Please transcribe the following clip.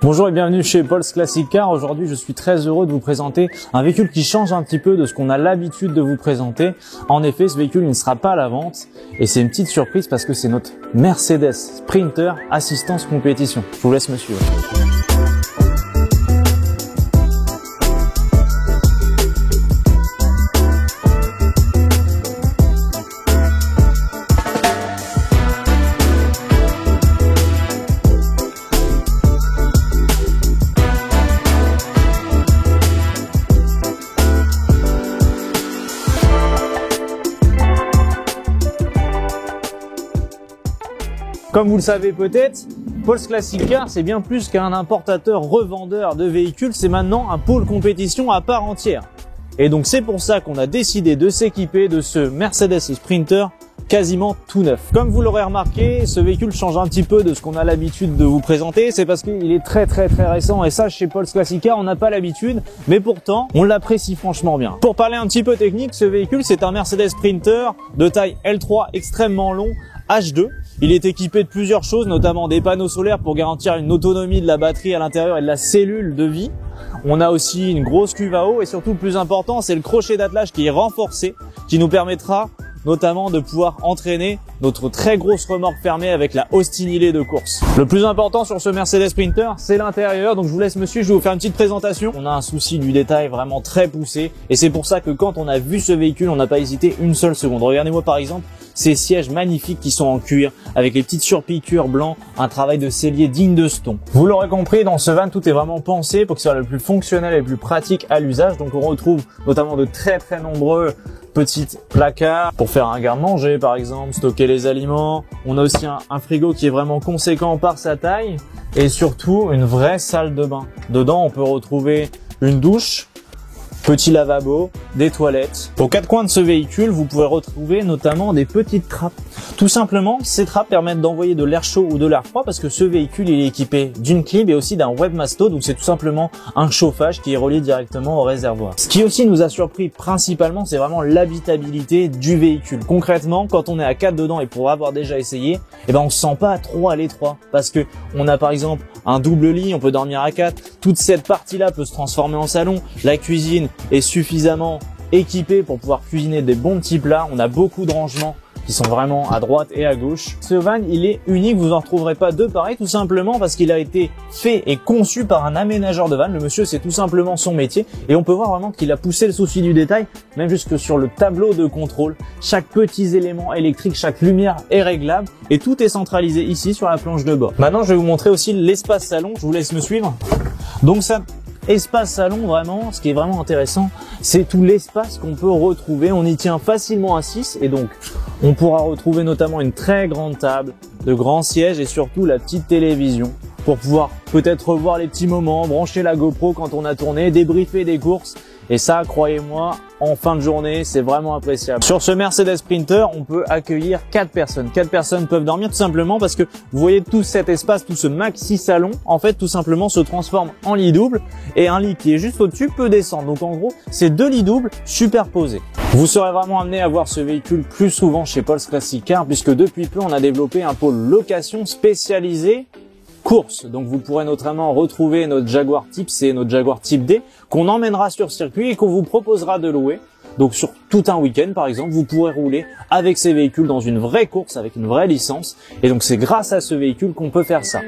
Bonjour et bienvenue chez Paul's Classic Car. Aujourd'hui, je suis très heureux de vous présenter un véhicule qui change un petit peu de ce qu'on a l'habitude de vous présenter. En effet, ce véhicule il ne sera pas à la vente et c'est une petite surprise parce que c'est notre Mercedes Sprinter assistance compétition. Je vous laisse me suivre. Comme vous le savez peut-être, Paul's Classic Car, c'est bien plus qu'un importateur revendeur de véhicules, c'est maintenant un pôle compétition à part entière. Et donc c'est pour ça qu'on a décidé de s'équiper de ce Mercedes Sprinter quasiment tout neuf. Comme vous l'aurez remarqué, ce véhicule change un petit peu de ce qu'on a l'habitude de vous présenter, c'est parce qu'il est très récent et ça chez Paul's Classic Car on n'a pas l'habitude, mais pourtant on l'apprécie franchement bien. Pour parler un petit peu technique, ce véhicule c'est un Mercedes Sprinter de taille L3 extrêmement long, H2. Il est équipé de plusieurs choses, notamment des panneaux solaires pour garantir une autonomie de la batterie à l'intérieur et de la cellule de vie. On a aussi une grosse cuve à eau et surtout le plus important, c'est le crochet d'attelage qui est renforcé, qui nous permettra notamment de pouvoir entraîner notre très grosse remorque fermée avec la Austin Hillet de course. Le plus important sur ce Mercedes Sprinter, c'est l'intérieur. Donc je vous laisse me suivre, je vais vous faire une petite présentation. On a un souci du détail vraiment très poussé et c'est pour ça que quand on a vu ce véhicule, on n'a pas hésité une seule seconde. Regardez-moi par exemple ces sièges magnifiques qui sont en cuir avec les petites surpiqûres blancs, un travail de sellier digne de ce ton. Vous l'aurez compris, dans ce van, tout est vraiment pensé pour que ce soit le plus fonctionnel et le plus pratique à l'usage. Donc on retrouve notamment de très nombreux petits placards pour faire un garde-manger par exemple, stocker les aliments. On a aussi un frigo qui est vraiment conséquent par sa taille et surtout une vraie salle de bain. Dedans, on peut retrouver une douche, petit lavabo, des toilettes. Aux quatre coins de ce véhicule, vous pouvez retrouver notamment des petites trappes. Tout simplement, ces trappes permettent d'envoyer de l'air chaud ou de l'air froid parce que ce véhicule il est équipé d'une clim et aussi d'un webmasto, donc c'est tout simplement un chauffage qui est relié directement au réservoir. Ce qui aussi nous a surpris principalement, c'est vraiment l'habitabilité du véhicule. Concrètement, quand on est à 4 dedans et pour avoir déjà essayé, on se sent pas trop à l'étroit parce que on a par exemple un double lit, on peut dormir à 4. Toute cette partie-là peut se transformer en salon. La cuisine est suffisamment équipée pour pouvoir cuisiner des bons petits plats. On a beaucoup de rangements qui sont vraiment à droite et à gauche. Ce van, il est unique, vous en retrouverez pas deux pareils, tout simplement parce qu'il a été fait et conçu par un aménageur de van. Le monsieur, c'est tout simplement son métier et on peut voir vraiment qu'il a poussé le souci du détail, même jusque sur le tableau de contrôle. Chaque petit élément électrique, chaque lumière est réglable et tout est centralisé ici sur la planche de bord. Maintenant, je vais vous montrer aussi l'espace salon, je vous laisse me suivre. Donc ça, espace salon, vraiment, ce qui est vraiment intéressant, c'est tout l'espace qu'on peut retrouver. On y tient facilement à 6 et donc on pourra retrouver notamment une très grande table, de grands sièges et surtout la petite télévision pour pouvoir peut-être revoir les petits moments, brancher la GoPro quand on a tourné, débriefer des courses. Et ça, croyez-moi, en fin de journée, c'est vraiment appréciable. Sur ce Mercedes Sprinter, on peut accueillir 4 personnes. 4 personnes peuvent dormir tout simplement parce que vous voyez tout cet espace, tout ce maxi salon, en fait, tout simplement se transforme en lit double et un lit qui est juste au-dessus peut descendre. Donc en gros, c'est 2 lits doubles superposés. Vous serez vraiment amené à voir ce véhicule plus souvent chez Paul's Classic Car puisque depuis peu, on a développé un pôle location spécialisé course. Donc vous pourrez notamment retrouver notre Jaguar Type C et notre Jaguar Type D qu'on emmènera sur circuit et qu'on vous proposera de louer. Donc sur tout un week-end par exemple, vous pourrez rouler avec ces véhicules dans une vraie course avec une vraie licence. Et donc c'est grâce à ce véhicule qu'on peut faire ça.